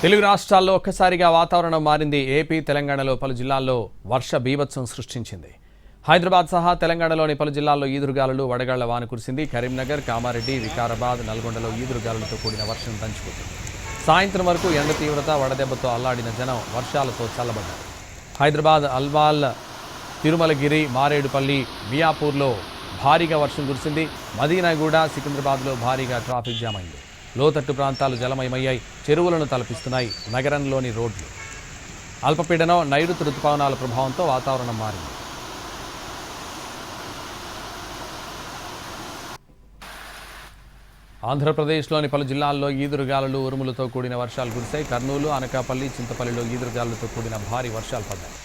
తెలుగు రాష్ట్రాల్లో ఒక్కసారిగా వాతావరణం మారింది. ఏపీ తెలంగాణలో పలు జిల్లాల్లో వర్ష బీభత్సం సృష్టించింది. హైదరాబాద్ సహా తెలంగాణలోని పలు జిల్లాల్లో ఈదురుగాలులు వడగళ్ల వాన కురిసింది. కరీంనగర్, కామారెడ్డి, వికారాబాద్, నల్గొండలో ఈదురుగాలులతో కూడిన వర్షం దంచుకుంది. సాయంత్రం వరకు ఎండ తీవ్రత వడదెబ్బతో అల్లాడిన జనం వర్షాలతో చల్లబడ్డారు. హైదరాబాద్, అల్వాల్, తిరుమలగిరి, మారేడుపల్లి, మియాపూర్లో భారీగా వర్షం కురిసింది. మదీనాగూడ, సికింద్రాబాద్లో భారీగా ట్రాఫిక్ జామ్ అయింది. లోతట్టు ప్రాంతాలు జలమయమయ్యాయి. చెరువులను తలపిస్తున్నాయి నగరంలోని రోడ్లు. అల్పపీడనం, నైరుతి రుతుపవనాల ప్రభావంతో వాతావరణం మారింది. ఆంధ్రప్రదేశ్లోని పలు జిల్లాల్లో ఈదురుగాలులు, ఉరుములతో కూడిన వర్షాలు కురిశాయి. కర్నూలు, అనకాపల్లి, చింతపల్లిలో ఈదురుగాలులతో కూడిన భారీ వర్షాలు పడ్డాయి.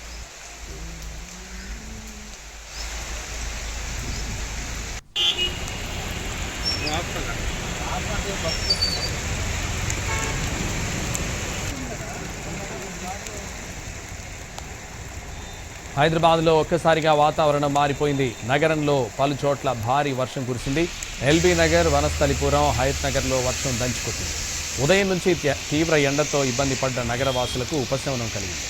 హైదరాబాద్లో ఒక్కసారిగా వాతావరణం మారిపోయింది. నగరంలో పలు చోట్ల భారీ వర్షం కురిసింది. ఎల్బీ నగర్, వనస్థలిపురం, హయత్ నగర్లో వర్షం దంచుకొట్టింది. ఉదయం నుంచి తీవ్ర ఎండతో ఇబ్బంది పడ్డ నగరవాసులకు ఉపశమనం కలిగింది.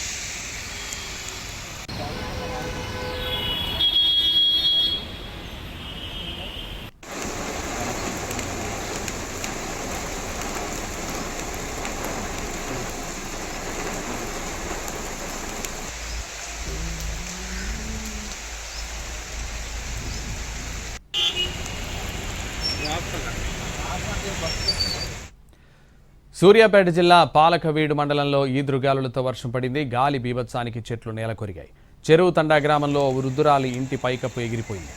సూర్యాపేట జిల్లా పాలకవీడు మండలంలో ఈదురుగాలులతో వర్షం పడింది. గాలి బీభత్సానికి చెట్లు నేలకొరిగాయి. చెరువు తండా గ్రామంలో వృద్ధురాలి ఇంటి పైకప్పు ఎగిరిపోయింది.